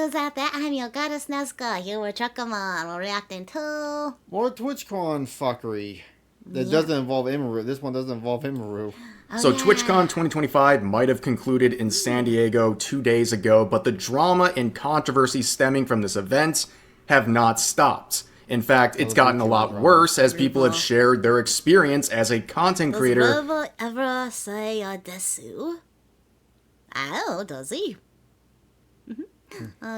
YouTubers out there, I'm your goddess Nazca. Here we're Chuckamon. We're reacting to... More TwitchCon fuckery that Yeah. doesn't involve Imaru. This one doesn't involve Imaru. So TwitchCon 2025 might have concluded in San Diego 2 days ago, but the drama and controversy stemming from this event have not stopped. In fact, it's gotten a lot worse as people have shared their experience as a content creator. Does River ever say desu? Oh, does he?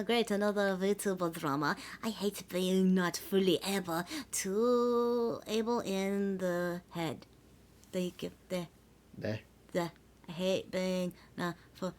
Great, another VTuber drama. I hate being not fully able in the head. I hate being not full.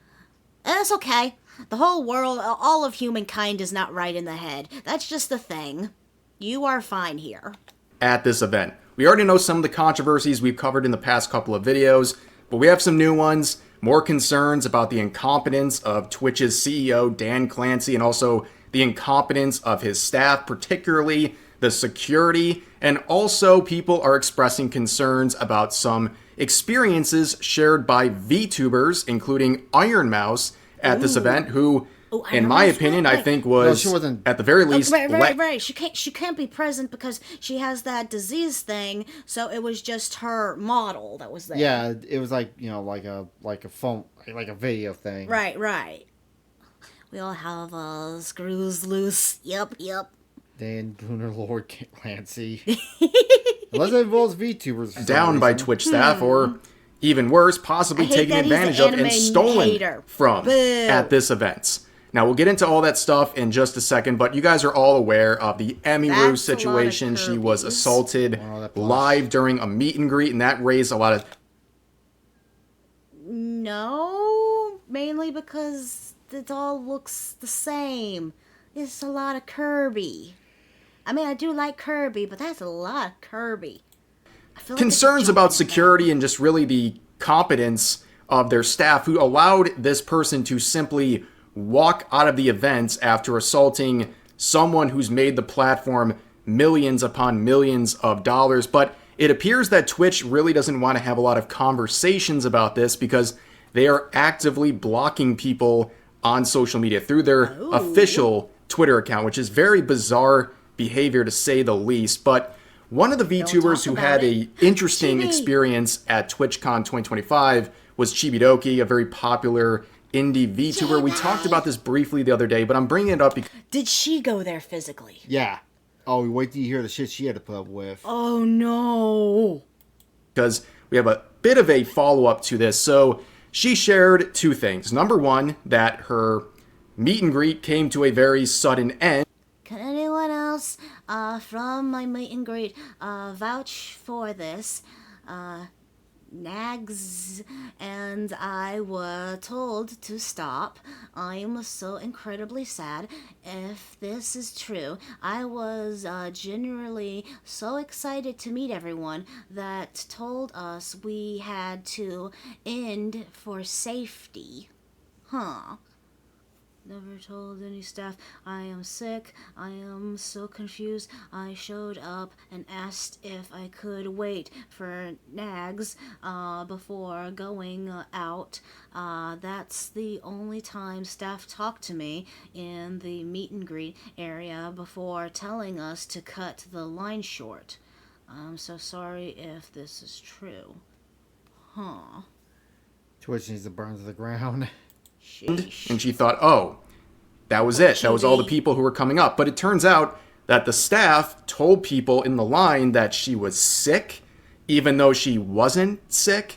It's okay. The whole world, all of humankind is not right in the head. That's just the thing. You are fine here. At this event, we already know some of the controversies we've covered in the past couple of videos, but we have some new ones. More concerns about the incompetence of Twitch's CEO, Dan Clancy, and also the incompetence of his staff, particularly the security. And also people are expressing concerns about some experiences shared by VTubers, including Ironmouse, at this event, who, in my opinion, I think was, at the very least... Right. She can't be present because she has that disease thing, so it was just her model that was there. Yeah, it was like, you know, like a phone, like a video thing. Right. We all have screws loose. Yep. Dan Lunar Lord Clancy. Unless it involves VTubers. Down by Twitch staff, or even worse, possibly taken advantage of and stolen from at this event. Now, we'll get into all that stuff in just a second, but you guys are all aware of the Emiru situation. She was assaulted live during a meet and greet, and that raised a lot of... No, mainly because it all looks the same. It's a lot of Kirby. I mean, I do like Kirby, but that's a lot of Kirby. Concerns about security and just really the competence of their staff who allowed this person to simply walk out of the event after assaulting someone who's made the platform millions upon millions of dollars. But it appears that Twitch really doesn't want to have a lot of conversations about this because they are actively blocking people on social media through their official Twitter account, which is very bizarre behavior to say the least. But one of the VTubers who had a interesting experience at TwitchCon 2025 was Chibidoki, a very popular indie VTuber. We talked about this briefly the other day, but I'm bringing it up because... Did she go there physically? Yeah. Oh, wait till you hear the shit she had to put up with. Oh, no. Because we have a bit of a follow-up to this. So she shared two things. Number one, that her meet and greet came to a very sudden end. Can anyone else from my meet and greet vouch for this? Nags and I were told to stop. I'm so incredibly sad. If this is true, I was genuinely so excited to meet everyone that told us we had to end for safety. Never told any staff. I am sick. I am so confused. I showed up and asked if I could wait for Nags before going out. That's the only time staff talked to me in the meet and greet area before telling us to cut the line short. I'm so sorry if this is true. Twitch needs to burn to the ground. Sheesh. And she thought, oh, that was it. That was all the people who were coming up. But it turns out that the staff told people in the line that she was sick, even though she wasn't sick.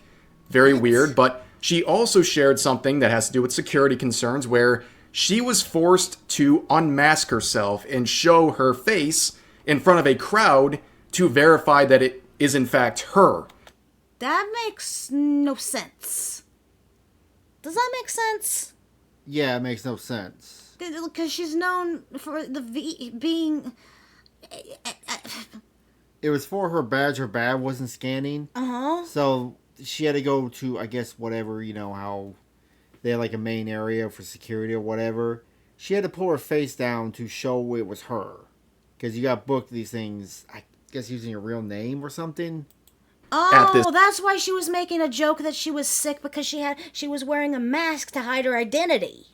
Very weird. But she also shared something that has to do with security concerns, where she was forced to unmask herself and show her face in front of a crowd to verify that it is in fact her. That makes no sense. Does that make sense? Yeah, it makes no sense. Because she's known for being... It was for her badge. Her badge wasn't scanning. So she had to go to, I guess, whatever, you know, how they had like a main area for security or whatever. She had to pull her face down to show it was her. Because you got booked these things, I guess, using your real name or something. Oh, that's why she was making a joke that she was sick, because she was wearing a mask to hide her identity.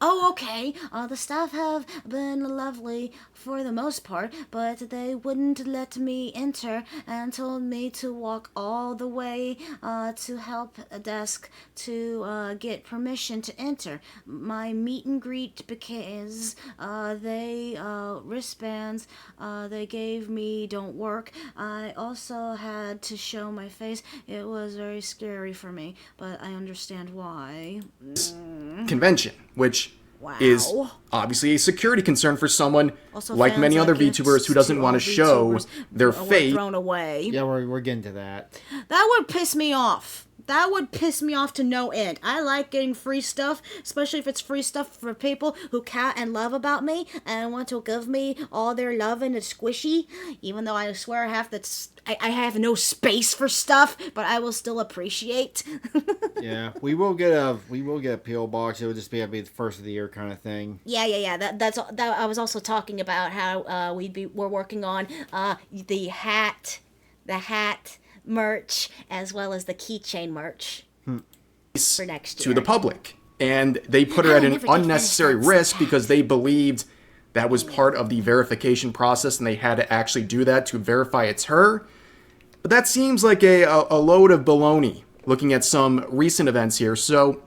Oh, okay. The staff have been lovely for the most part, but they wouldn't let me enter and told me to walk all the way to help desk to get permission to enter. My meet and greet because they wristbands they gave me don't work. I also had to show my face. It was very scary for me, but I understand why. Convention, which Wow. is obviously a security concern for someone Also, like many fans, other I guess, VTubers who doesn't to want all to show VTubers their were fate. thrown away. Yeah, we're getting to that. That would piss me off. That would piss me off to no end. I like getting free stuff, especially if it's free stuff for people who care and love about me and want to give me all their love and it's squishy. Even though I swear I have no space for stuff, but I will still appreciate. Yeah, we will get a PO box. It would just be the first of the year kind of thing. Yeah. That I was also talking about how we're working on the hat merch as well as the keychain merch for next year To the public. And they put her at an unnecessary risk because they believed that was part of the verification process and they had to actually do that to verify it's her. But that seems like a load of baloney looking at some recent events here. So,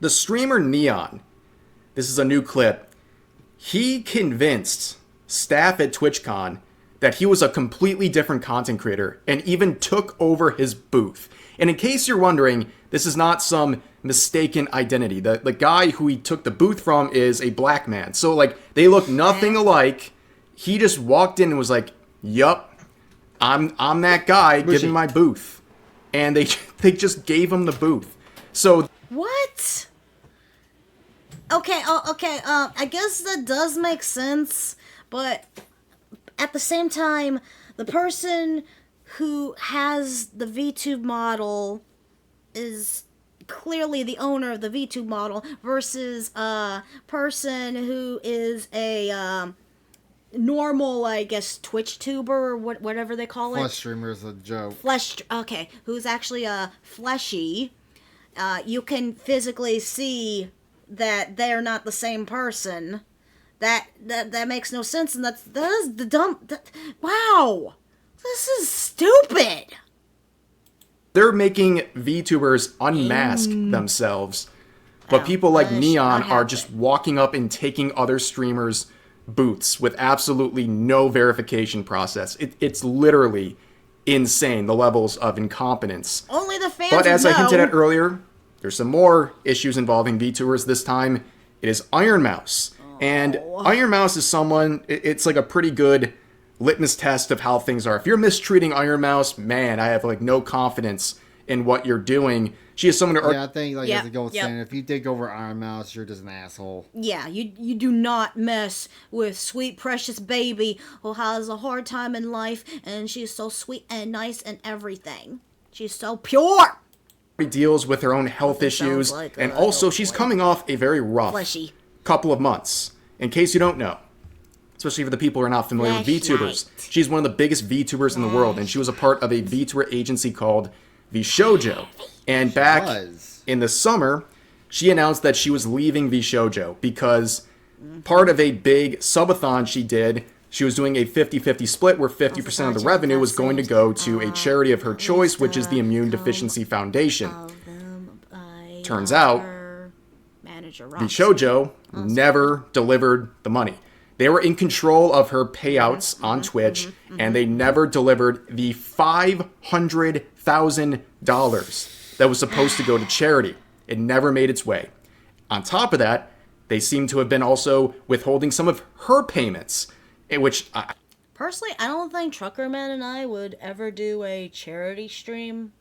the streamer Neon, this is a new clip, he convinced staff at TwitchCon that he was a completely different content creator and even took over his booth. And in case you're wondering, this is not some mistaken identity. The guy who he took the booth from is a black man. So, like, they look nothing alike. He just walked in and was like, yup, I'm that guy, give me my booth. And they just gave him the booth. So... What? Okay, I guess that does make sense, but at the same time, the person who has the VTube model is clearly the owner of the VTube model versus a person who is a normal, I guess, Twitch tuber or whatever they call it. Flesh streamer is a joke. Okay, who's actually a fleshy. You can physically see that they're not the same person. That makes no sense, and that is the dumb. Wow, this is stupid. They're making VTubers unmask themselves, but people like Neon are just walking up and taking other streamers' booths with absolutely no verification process. It's literally insane, the levels of incompetence. Only the fans But as would I hinted know. at earlier, there's some more issues involving VTubers. This time, it is Ironmouse. And Ironmouse is someone, it's like a pretty good litmus test of how things are. If you're mistreating Ironmouse, man, I have like no confidence in what you're doing. She is someone who... Yeah, I think like Yep, as a gold yep. standard, if you take over Ironmouse, you're just an asshole. Yeah, you do not mess with sweet precious baby who has a hard time in life, and she's so sweet and nice and everything. She's so pure. deals with her own health Sounds issues, like and a also adult she's boy. coming off a very rough Fleshy. couple of months. In case you don't know, especially for the people who are not familiar with VTubers, Flashlight. she's one of the biggest VTubers in the world, and she was a part of a VTuber agency called VShojo. And back was. in the summer, she announced that she was leaving VShojo because part of a big subathon she did, she was doing a 50-50 split where 50% of the revenue was going to go to a charity of her choice, which is the Immune Deficiency Foundation. Turns out, Manager VShojo never delivered the money. They were in control of her payouts on Twitch, and they never delivered the $500,000 that was supposed to go to charity. It never made its way. On top of that, they seem to have been also withholding some of her payments, in which Personally, I don't think Truckerman and I would ever do a charity stream.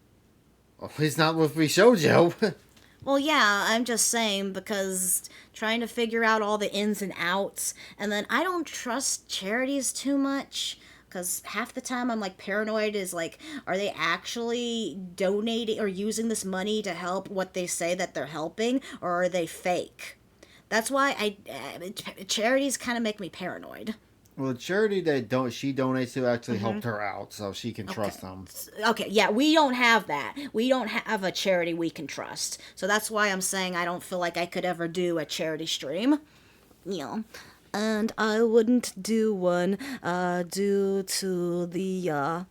Well, he's not with VShojo. Well, yeah, I'm just saying because trying to figure out all the ins and outs, and then I don't trust charities too much because half the time I'm like paranoid is like, are they actually donating or using this money to help what they say that they're helping, or are they fake? That's why charities kind of make me paranoid. Well, the charity that she donates to actually helped her out, so she can trust them. Okay, yeah, we don't have that. We don't have a charity we can trust. So that's why I'm saying I don't feel like I could ever do a charity stream. Yeah. And I wouldn't do one due to the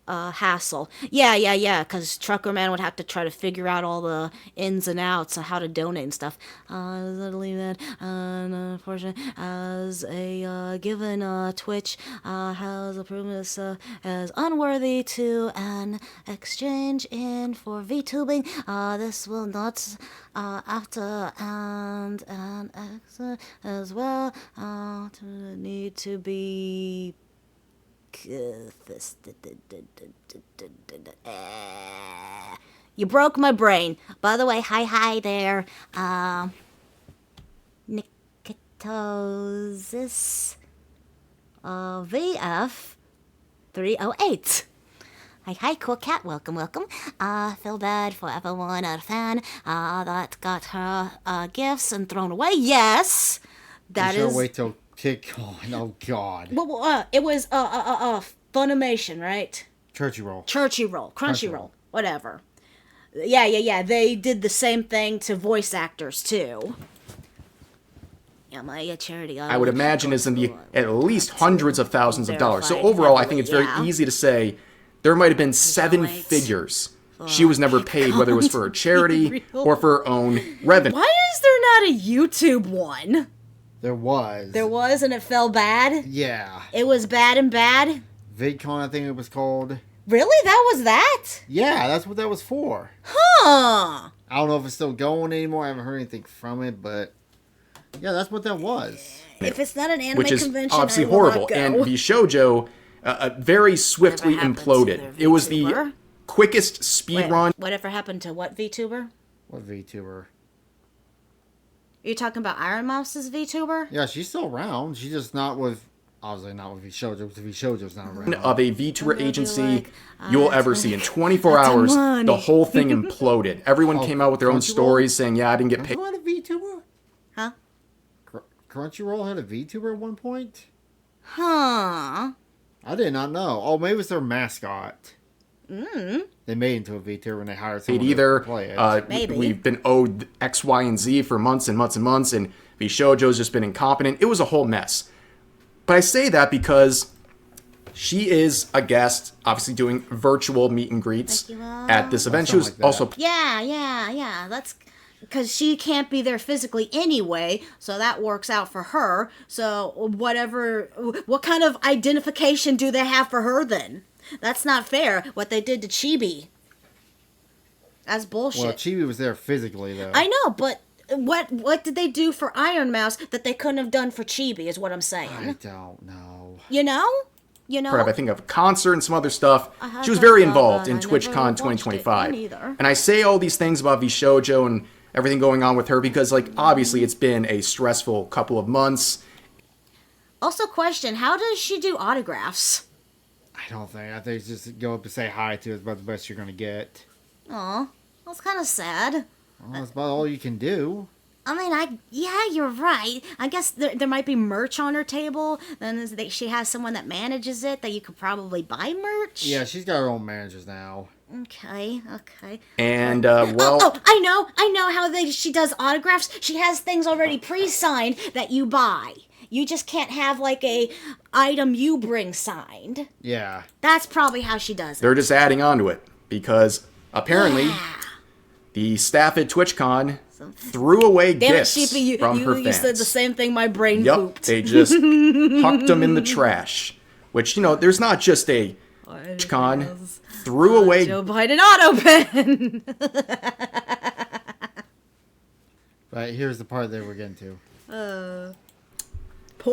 hassle. Yeah, because Trucker Man would have to try to figure out all the ins and outs of how to donate and stuff. Leave that unfortunate as a given Twitch has approved this as unworthy to an exchange in for VTubing. This will not after and an exit as well to need to be you broke my brain. By the way, hi there. Nikitosis VF 308. Hi, cool cat. Welcome. Feel bad for everyone a fan that got her gifts and thrown away. Yes, that is. Wait till kick on. Oh God. Well, it was Funimation, right? Crunchyroll, whatever. Yeah. They did the same thing to voice actors too. Yeah, my charity. I would imagine is in the at least hundreds of thousands of dollars. So overall, I think it's very easy to say there might have been 7 figures she was never paid, whether it was for a charity or for her own revenue. Why is there not a YouTube one? There was. And it fell bad? Yeah. It was bad and bad? VidCon, I think it was called. Really? That was that? Yeah, that's what that was for. Huh. I don't know if it's still going anymore. I haven't heard anything from it, but yeah, that's what that was. If it's not an anime which is convention, obviously I will horrible. not go. And Bishoujo very swiftly imploded. It was the quickest speed run. Whatever happened to what VTuber? What VTuber? You're talking about Ironmouse's VTuber? Yeah, she's still around. She's just not with, obviously not with VShoujo, because VShoujo's not around. Of a VTuber agency you will ever see. In 24 hours, the whole thing imploded. Everyone came out with their own stories saying, yeah, I didn't get paid. Crunchyroll had a VTuber? Huh? Crunchyroll had a VTuber at one point? Huh. I did not know. Oh, maybe it's their mascot. They made it into a VTuber when they hired someone to play it. Maybe. We've been owed X, Y, and Z for months and months and months, and VShoujo's just been incompetent. It was a whole mess. But I say that because she is a guest, obviously doing virtual meet and greets at this event. She was also... Yeah. That's... Because she can't be there physically anyway, so that works out for her. So what kind of identification do they have for her then? That's not fair, what they did to Chibi. That's bullshit. Well, Chibi was there physically, though. I know, but what did they do for Ironmouse that they couldn't have done for Chibi, is what I'm saying. I don't know. You know? I think of a concert and some other stuff. She was very involved in TwitchCon 2025. And I say all these things about VShoujo and everything going on with her because, obviously it's been a stressful couple of months. Also, question, how does she do autographs? I don't think. I think just go up and say hi to is about the best you're going to get. Aw, that's kind of sad. Well, that's about all you can do. I mean, yeah, you're right. I guess there might be merch on her table. Then she has someone that manages it that you could probably buy merch. Yeah, she's got her own managers now. Okay. And, I know how she does autographs. She has things already pre-signed that you buy. You just can't have, a item you bring signed. Yeah. That's probably how she does it. They're just adding on to it because apparently the staff at TwitchCon threw away gifts from her fans. You said the same thing my brain pooped. They just hucked them in the trash. Which, there's not just a TwitchCon threw away... Joe Biden auto pen! Right, here's the part that we're getting to.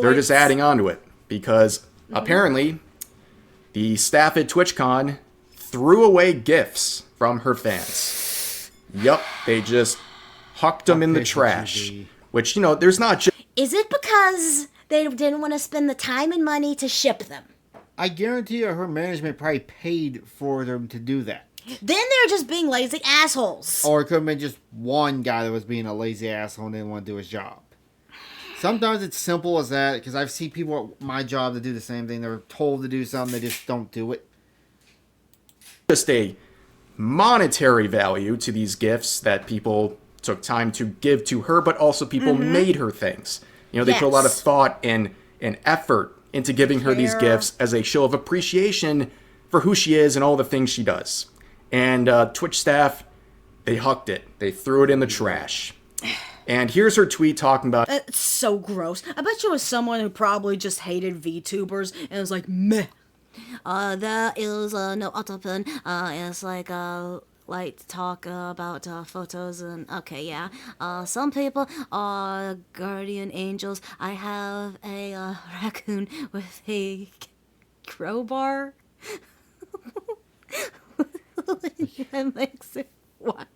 They're just adding on to it because apparently the staff at TwitchCon threw away gifts from her fans. Yup, they just hucked them in the trash. Which, there's not just... Is it because they didn't want to spend the time and money to ship them? I guarantee you her management probably paid for them to do that. Then they're just being lazy assholes. Or it could have been just one guy that was being a lazy asshole and didn't want to do his job. Sometimes it's simple as that, because I've seen people at my job to do the same thing. They're told to do something, they just don't do it. Just a monetary value to these gifts that people took time to give to her, but also people made her things. You know, they put a lot of thought and effort into giving her these gifts as a show of appreciation for who she is and all the things she does. And Twitch staff, they hucked it. They threw it in the trash. And here's her tweet talking about... It's so gross. I bet you was someone who probably just hated VTubers and was like, meh. That is no autopin. It's like to talk about photos and okay, yeah. Some people are guardian angels. I have a raccoon with a crowbar. That makes it what?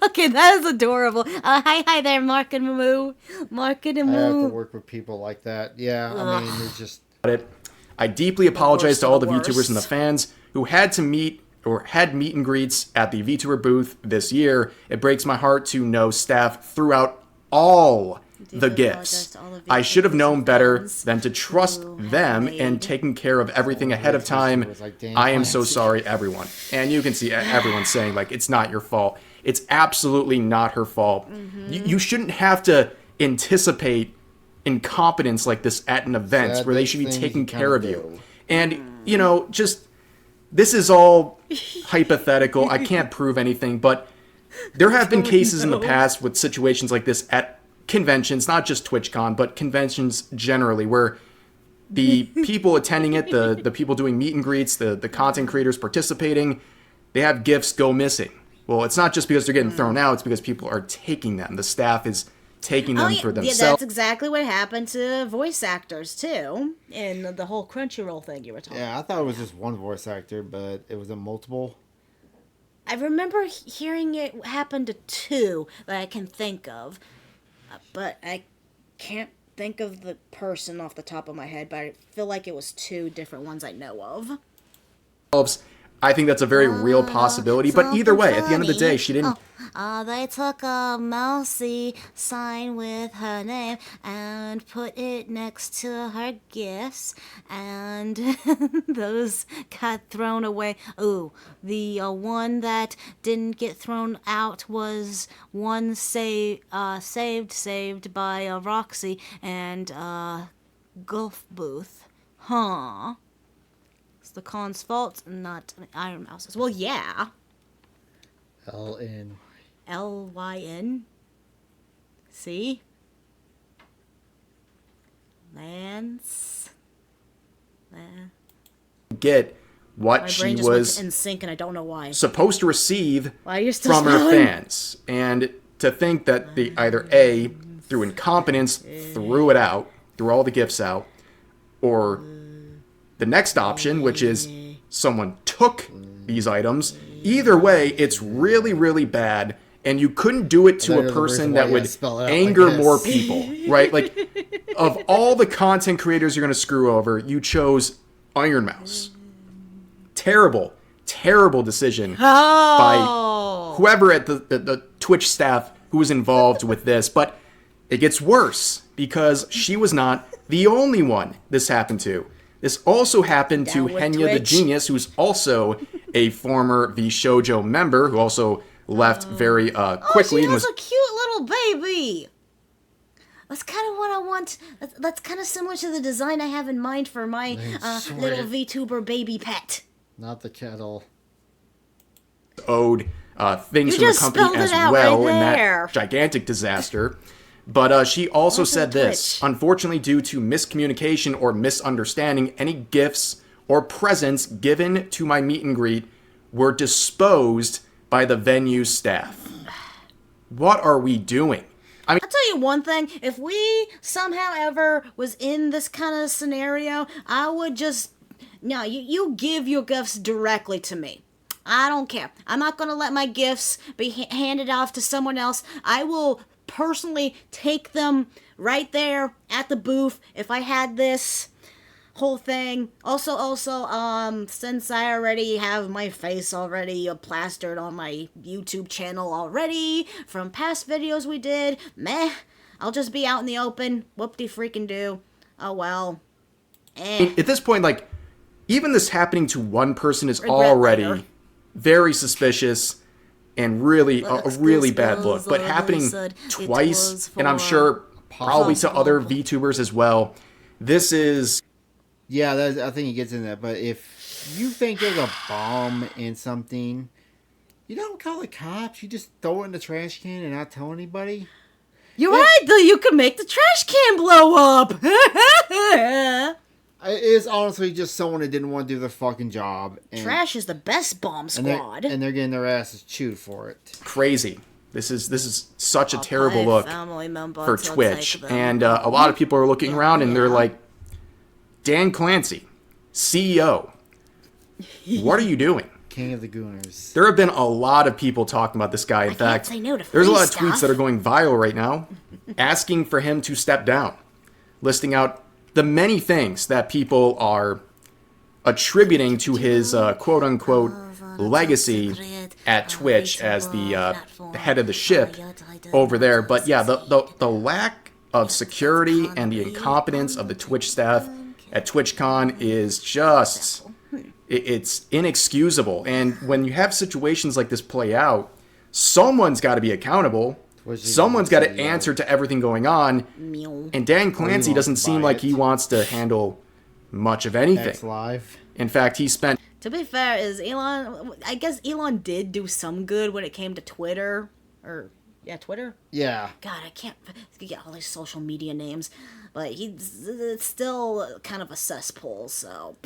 Okay, that is adorable. Hi there, Mark and Moo. Mark and Moo. I have to work with people like that. Yeah, I mean, it's just... I deeply apologize to all the worst. VTubers and the fans who had to meet or had meet and greets at the VTuber booth this year. It breaks my heart to know staff threw out all the gifts. I should have known better than to trust them and taking care of everything ahead of time. I am so sorry, everyone. And you can see everyone saying, like, it's not your fault. It's absolutely not her fault. You shouldn't have to anticipate incompetence like this at an event where they should be taking care of you. And, you know, just, this is all hypothetical. I can't prove anything, but there have been cases in the past with situations like this at conventions, not just TwitchCon, but conventions generally, where the people attending it, the people doing meet and greets, the content creators participating, they have gifts go missing. Well, it's not just because they're getting thrown out, it's because people are taking them. The staff is taking them for themselves. Yeah, that's exactly what happened to voice actors, too, in the whole Crunchyroll thing you were talking about. Yeah, I thought it was just one voice actor, but it was a multiple. I remember hearing it happen to two that I can think of, but I can't think of the person off the top of my head, but I feel like it was two different ones I know of. I think that's a very real possibility, but either way, at the end of the day, she didn't... They took a mousy sign with her name and put it next to her gifts, and those got thrown away. Ooh, the one that didn't get thrown out was one saved by Roxy and Gulf Booth. Huh. The con's fault, not Ironmouse's. Well, yeah. L-N. L-Y-N. See? Lance. Get what My she brain just went was in sync, and I don't know why. supposed to receive Why are you still from her spelling? fans. And to think that they either A, through incompetence, threw it out, threw all the gifts out, or the next option, which is someone took these items. Either way, it's really, really bad, and you couldn't do it to a person that would anger more people, right? Like, of all the content creators you're going to screw over, you chose Ironmouse. Terrible, terrible decision by whoever at the Twitch staff who was involved with this. But it gets worse, because she was not the only one this happened to. This also happened to Henya the Genius, who's also a former VShojo member, who also left very quickly. She and was a cute little baby. That's kind of what I want. That's kind of similar to the design I have in mind for my little VTuber baby pet. Not the kettle. Owed things from the company as well in that gigantic disaster. But she also said this: unfortunately, due to miscommunication or misunderstanding, any gifts or presents given to my meet and greet were disposed by the venue staff. What are we doing? I mean, I'll tell you one thing. If we somehow ever was in this kind of scenario, I would just... No, you give your gifts directly to me. I don't care. I'm not going to let my gifts be handed off to someone else. I will personally take them right there at the booth if I had this whole thing. Also, since I already have my face already plastered on my YouTube channel already from past videos we did, I'll just be out in the open. Whoop-de-freaking-do. Oh, well. Eh. At this point, like, even this happening to one person is Regret already later. very suspicious and really a Looks really this bad goes look. But over happening said it twice, was and I'm for sure probably to possible. other VTubers as well, this is Yeah, I think he gets in that. But if you think there's a bomb in something, you don't call the cops. You just throw it in the trash can and not tell anybody. You're right, though. You can make the trash can blow up. It's honestly just someone that didn't want to do their fucking job. And, Trash is the best bomb squad. and they're getting their asses chewed for it. crazy. This is such a I'll terrible pay look family member for to Twitch. take them. And a lot of people are looking around and they're like, Dan Clancy, CEO, what are you doing? King of the Gooners. There have been a lot of people talking about this guy. In can't fact, say no to there's a free lot of tweets stuff. that are going viral right now asking for him to step down, listing out the many things that people are attributing to his quote-unquote legacy at Twitch as the head of the ship over there. But yeah, the lack of security and the incompetence of the Twitch staff at TwitchCon is just... It's inexcusable. And when you have situations like this play out, someone's got to be accountable. Someone's got to answer to everything going on. And Dan Clancy doesn't seem like he wants to handle much of anything. That's live. In fact, he spent... To be fair, I guess Elon did do some good when it came to Twitter. Twitter? Yeah. God, I can't get all these social media names. But it's still kind of a cesspool, so...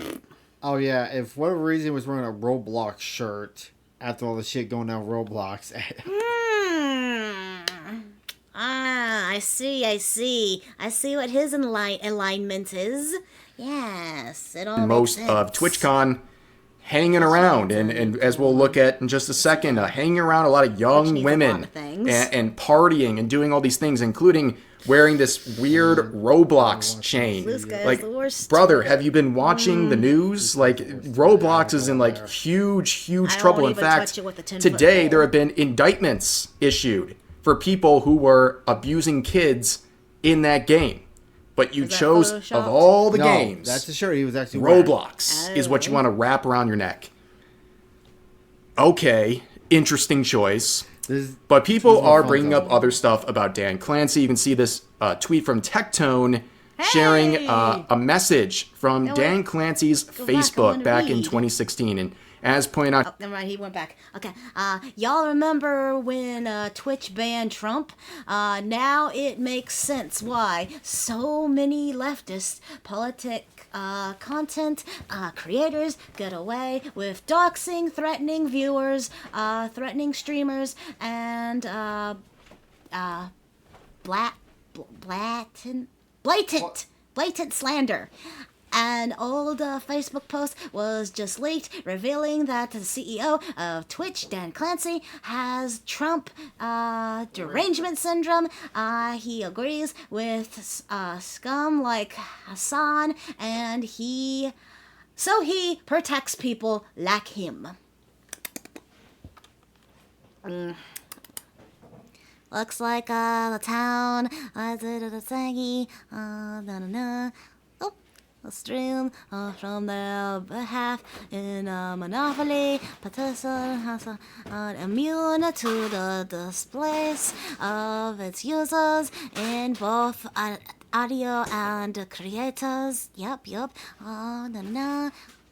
Oh, yeah. If for whatever reason he was wearing a Roblox shirt after all the shit going down Roblox. I see. I see what his alignment is. Yes, it all most makes of sense. TwitchCon hanging around, and as we'll look at in just a second, hanging around a lot of young needs a women lot of things. and partying and doing all these things, including wearing this weird Roblox chain. This guy's Like, the worst. brother, have you been watching the news? Like, Roblox is in like huge I trouble. won't In even fact, touch it with a 10-foot today pole. there have been indictments issued for people who were abusing kids in that game. But you Is that chose, of photoshopped? all the No, games, that's the shirt he was actually wearing. Roblox is what you want to wrap around your neck. Okay, interesting choice. But people are bringing up other stuff about Dan Clancy. You can see this tweet from Tectone sharing a message from Dan Clancy's back, I Facebook wanna back in read. 2016. And as pointed out, Oh, never mind, he went back. Okay, y'all remember when Twitch banned Trump? Now it makes sense why so many leftist content creators get away with doxing, threatening viewers, threatening streamers, and blatant slander. An old Facebook post was just leaked revealing that the CEO of Twitch, Dan Clancy, has Trump derangement syndrome. He agrees with scum like Hassan, and he protects people like him. Looks like the town. A stream from their behalf in a monopoly. Participants are immune to the displays of its users in both audio and creators. Yup.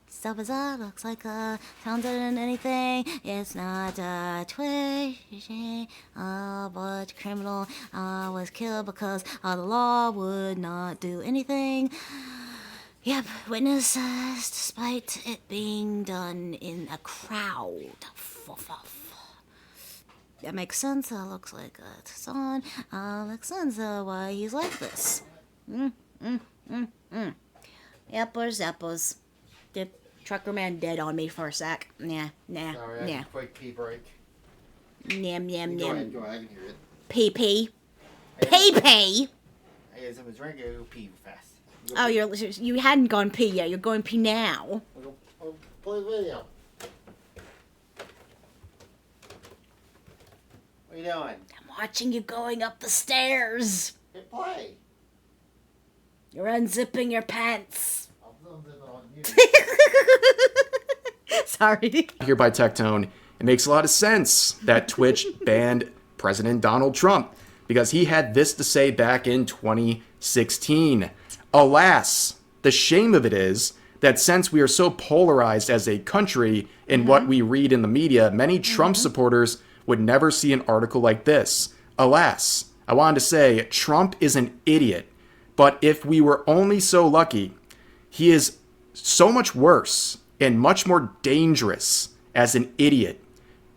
So bizarre, looks like town didn't anything. It's not Twitch, but criminal was killed because the law would not do anything. Yep, witnesses, despite it being done in a crowd. That makes sense. Looks like Hassan. Makes sense why he's like this. Apples. The trucker man dead on me for a sec. Nah. Quick pee break. Nyam. Go ahead, I can hear it. Pee. I got something to drink, I go pee fast. Oh, you hadn't gone pee yet. You're going pee now. I'll play the video. What are you doing? I'm watching you going up the stairs. Hey, play. You're unzipping your pants. Sorry. Here by Tectone, it makes a lot of sense that Twitch banned President Donald Trump because he had this to say back in 2016. Alas, the shame of it is that since we are so polarized as a country in what we read in the media, many Trump supporters would never see an article like this. Alas, I wanted to say Trump is an idiot, but if we were only so lucky, he is so much worse and much more dangerous as an idiot.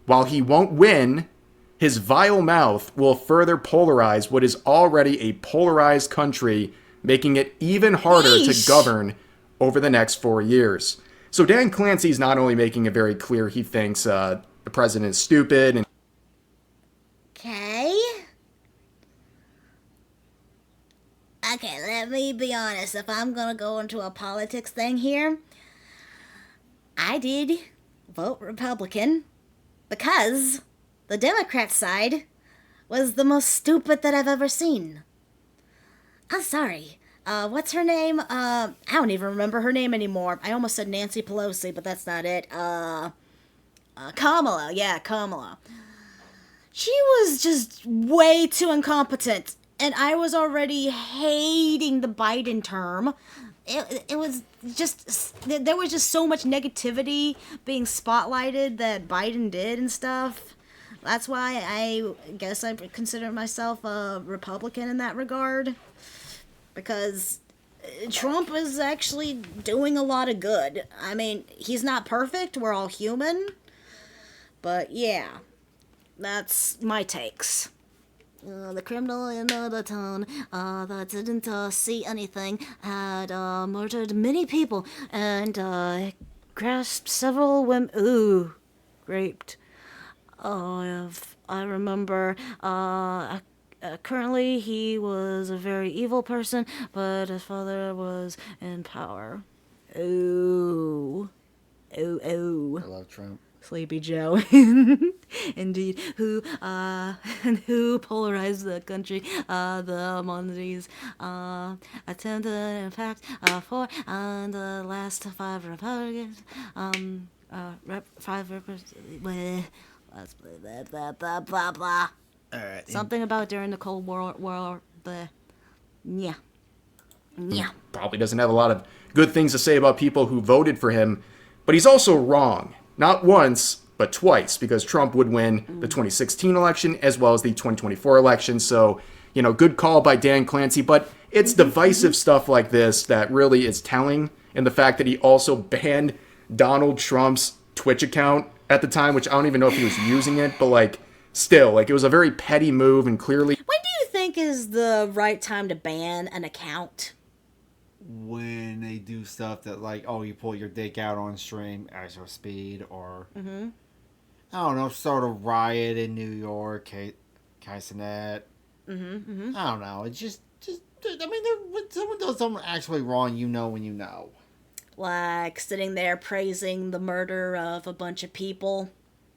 While he won't win, his vile mouth will further polarize what is already a polarized country, making it even harder to govern over the next 4 years. So Dan Clancy's not only making it very clear he thinks the president is stupid and Okay, let me be honest. If I'm gonna go into a politics thing here, I did vote Republican because the Democrat side was the most stupid that I've ever seen. I'm sorry. What's her name? I don't even remember her name anymore. I almost said Nancy Pelosi, but that's not it. Kamala. Yeah, Kamala. She was just way too incompetent. And I was already hating the Biden term. It was just, there was just so much negativity being spotlighted that Biden did and stuff. That's why I guess I consider myself a Republican in that regard. Because Trump is actually doing a lot of good. I mean, he's not perfect. We're all human. But yeah, that's my takes. The criminal in the town that didn't see anything had murdered many people and grasped several women. Ooh, raped. I remember. Currently, he was a very evil person, but his father was in power. Ooh. Ooh, ooh. I love Trump. Sleepy Joe, indeed, who polarized the country, the Mondays, attempted, in fact, for, and the last 5 Republicans, five blah, blah, blah. All right. Something about during the Cold War, yeah. probably doesn't have a lot of good things to say about people who voted for him, but he's also wrong. Not once, but twice, because Trump would win the 2016 election as well as the 2024 election. So, good call by Dan Clancy, but it's divisive stuff like this that really is telling. And the fact that he also banned Donald Trump's Twitch account at the time, which I don't even know if he was using it, but still, it was a very petty move and clearly. When do you think is the right time to ban an account? When they do stuff that you pull your dick out on stream, ISO speed, or I don't know, sort of riot in New York, Kaisenet. I don't know. It's just I mean, when someone does something actually wrong, when you know. Like sitting there praising the murder of a bunch of people.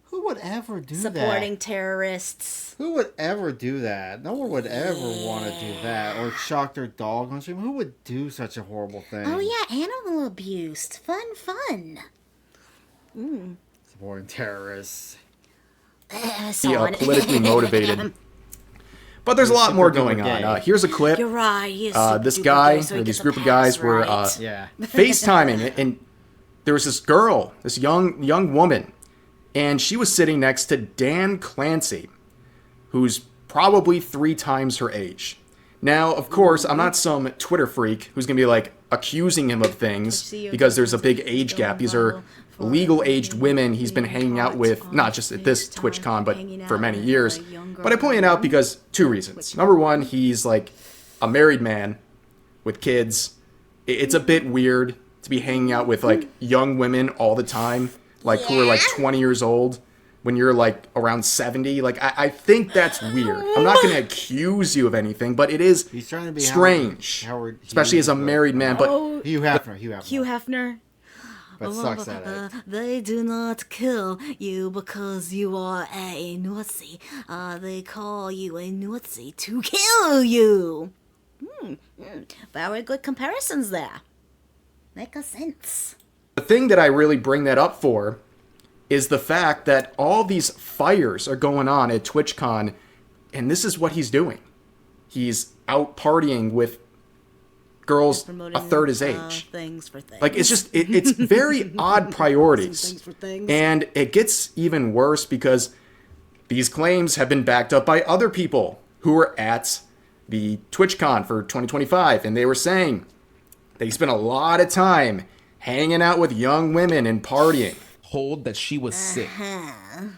Who would ever do that? Supporting terrorists. Who would ever do that? No one would ever want to do that. Or shock their dog on stream. Who would do such a horrible thing? Oh yeah, animal abuse. Fun. Supporting terrorists. Politically motivated. But there's a lot more going on. Here's a clip. You're right. This guy, or these group of guys were FaceTiming, and there was this girl, this young woman, and she was sitting next to Dan Clancy, who's probably 3 times her age. Now, of course, I'm not some Twitter freak who's going to be accusing him of things because there's a big age gap. These are legal-aged women he's been hanging out with, not just at this TwitchCon, but for many years. But I point it out because 2 reasons. Number one, he's a married man with kids. It's a bit weird to be hanging out with young women all the time. Who are 20 years old when you're around 70. I think that's weird. I'm not going to accuse you of anything, but it is He's trying to be strange. Howard especially as a married man. But Hugh Hefner. But sucks at it. They do not kill you because you are a Nazi. They call you a Nazi to kill you. Very good comparisons there. Make a sense. The thing that I really bring that up for is the fact that all these fires are going on at TwitchCon, and this is what he's doing. He's out partying with girls a third his age. Things for things. Like, it's just, it's very odd priorities. Things for things. And it gets even worse because these claims have been backed up by other people who were at the TwitchCon for 2025, and they were saying that he spent a lot of time hanging out with young women and partying. Told that she was sick and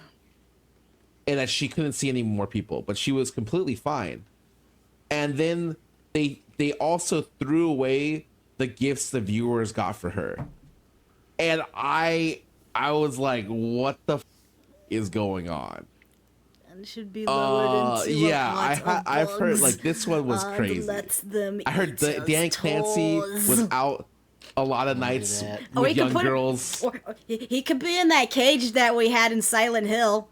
that she couldn't see any more people, but she was completely fine. And then they also threw away the gifts the viewers got for her, and I was like, what the is going on? And should be lowered into I've heard like this one was crazy. Lets them I heard Dan Clancy was out a lot of nights with young girls. Or he could be in that cage that we had in Silent Hill.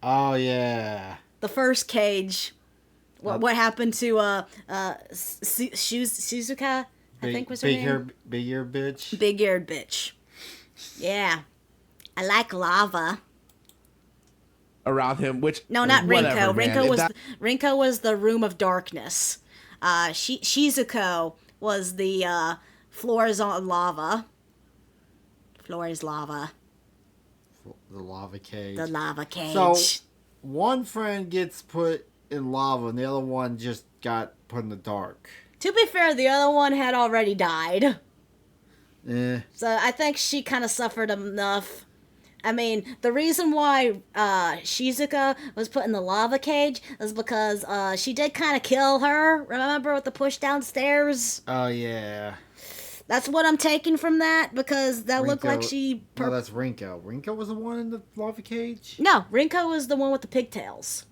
Oh yeah. The first cage. What happened to Shizuka? I think was her name. Big ear bitch. Big eared bitch. Yeah, I like lava. Around him, which No, not whatever, Rinko. man. Rinko was the room of darkness. Shizuko was the floors on lava. Floor is lava. The lava cage. The lava cage. So one friend gets put in lava and the other one just got put in the dark. To be fair, the other one had already died. Eh. So I think she kind of suffered enough. I mean, the reason why Shizuka was put in the lava cage is because she did kind of kill her. Remember with the push downstairs? Oh yeah. That's what I'm taking from that, because that looked like she... No, that's Rinko. Rinko was the one in the lava cage? No, Rinko was the one with the pigtails.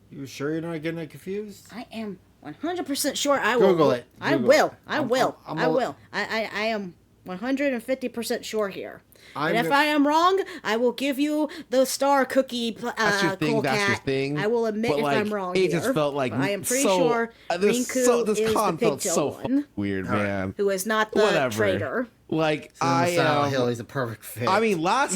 You sure you're not getting it confused? I am 100% sure I will. Google it. I Google will. it. I will. I will. I am 150% sure here. And if I'm- I am wrong, I will give you the star cookie. That's your thing. Cool That's cat. your thing. I will admit But, if like, I'm wrong. it just here. felt like But I am pretty so, sure this Rinku this is con the felt pigtail so one, weird, man. who is not the Whatever. traitor. Like So in Silent Hill, he's a perfect fit. I mean, last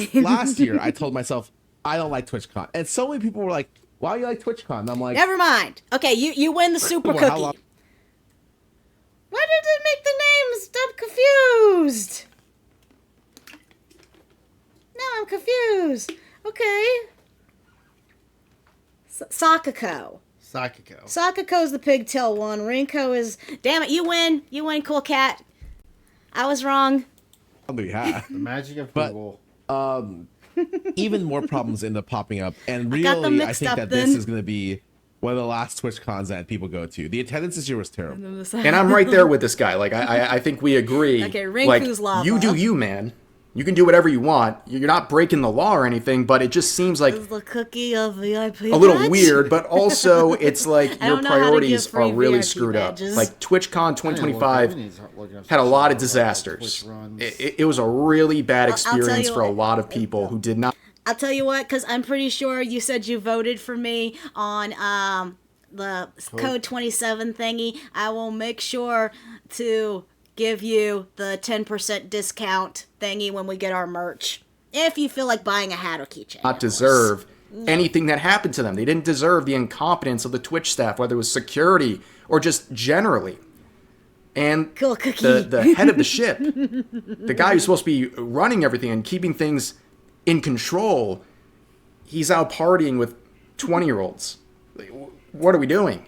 year I told myself I don't like TwitchCon, and so many people were like, "Why do you like TwitchCon?" And I'm like, Never mind. Okay, you win the super Well, how cookie. long- Why did it make the names? I'm confused. Now I'm confused. Okay. Sakako. Sakiko. Sakako's the pigtail one. Rinko is... Damn it, you win. You win, cool cat. I was wrong. yeah. The magic of But- Google. Even more problems end up popping up, and I got them really, I mixed think up that then. this is going to be one of the last TwitchCons that people go to. The attendance this year was terrible. And I'm right there with this guy. Like, I think we agree. Okay, like, Rinku's lava. you do you, man. You can do whatever you want. You're not breaking the law or anything, but it just seems like Is the cookie of VIP a little badge? weird, but also it's like I your don't know how to priorities give free are really VIP screwed badges. up. Like TwitchCon 2025 had a lot of disasters. It was a really bad I'll tell experience you for a what. lot of people who did not. I'll tell you what, because I'm pretty sure you said you voted for me on the Code 27 thingy. I will make sure to give you the 10% discount thingy when we get our merch. If you feel like buying a hat or keychain. Not deserve anything that happened to them. They didn't deserve the incompetence of the Twitch staff, whether it was security or just generally. And Cool cookie. the head of the ship, the guy who's supposed to be running everything and keeping things in control, he's out partying with 20-year-olds. Like, what are we doing?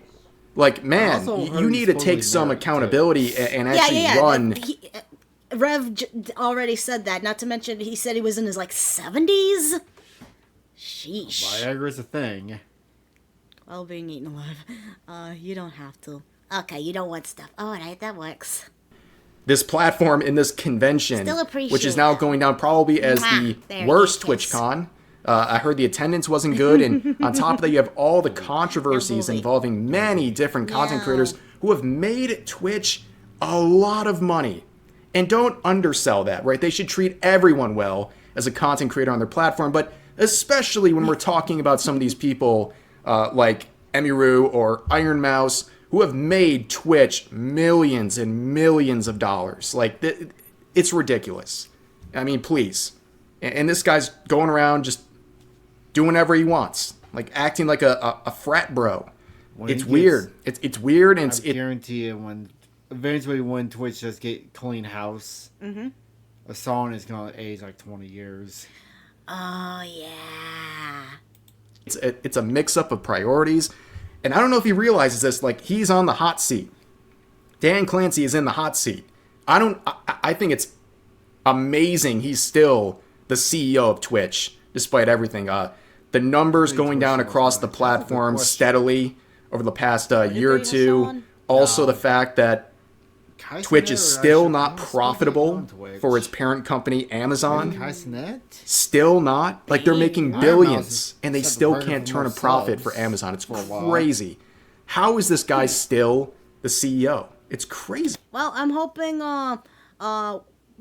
Like, man, also heard you he's need to supposed take to be some married, accountability and actually run. Rev already said that. Not to mention, he said he was in his, 70s? Sheesh. Viagra's a thing. While being eaten alive. You don't have to. Okay, you don't want stuff. Alright, that works. This platform in this convention, Still appreciate which is now that. going down probably as Mwah. the There, worst eat this. TwitchCon. I heard the attendance wasn't good, and on top of that, you have all the controversies Movie. involving many different content No. creators who have made Twitch a lot of money. And don't undersell that, right? They should treat everyone well as a content creator on their platform, but especially when we're talking about some of these people like Emiru or Ironmouse, who have made Twitch millions and millions of dollars. Like, it's ridiculous. I mean, please. And this guy's going around just doing whatever he wants, like acting like a frat bro. It's weird. It's weird, and I guarantee you, eventually when Twitch does get clean house, a song is gonna age like 20 years. Oh yeah. It's a mix up of priorities, and I don't know if he realizes this. Like, he's on the hot seat. Dan Clancy is in the hot seat. I think it's amazing he's still the CEO of Twitch, despite everything. The numbers going down across the platform steadily over the past year or two. Also, the fact that Twitch is still not profitable for its parent company, Amazon. Still not. Like, they're making billions, and they still can't turn a profit for Amazon. It's crazy. How is this guy still the CEO? It's crazy. Well, I'm hoping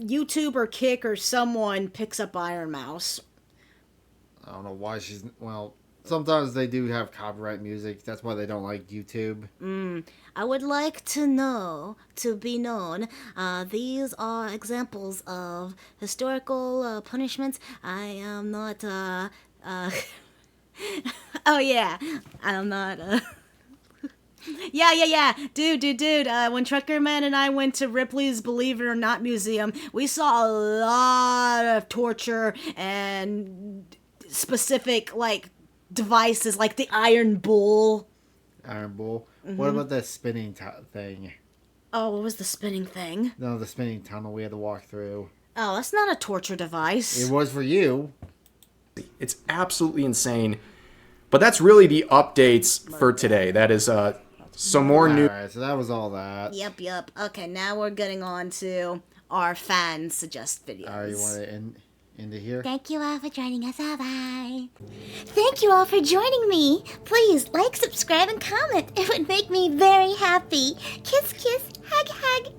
YouTube or Kick or someone picks up Ironmouse. I don't know why sometimes they do have copyright music. That's why they don't like YouTube. I would like to be known, these are examples of historical punishments. I am not, oh yeah, I'm not, Yeah. Dude. When Truckerman and I went to Ripley's Believe It or Not Museum, we saw a lot of torture and specific, like, devices, like the Iron Bull. Iron Bull? What about that spinning thing? Oh, what was the spinning thing? No, the spinning tunnel we had to walk through. Oh, that's not a torture device. It was for you. It's absolutely insane. But that's really the updates for today. That is some more news. Alright, so that was all that. Yep. Okay, now we're getting on to our fan suggest videos. Alright, you want to end it here? Thank you all for joining us. Bye. Thank you all for joining me. Please like, subscribe, and comment. It would make me very happy. Kiss, hug, hug.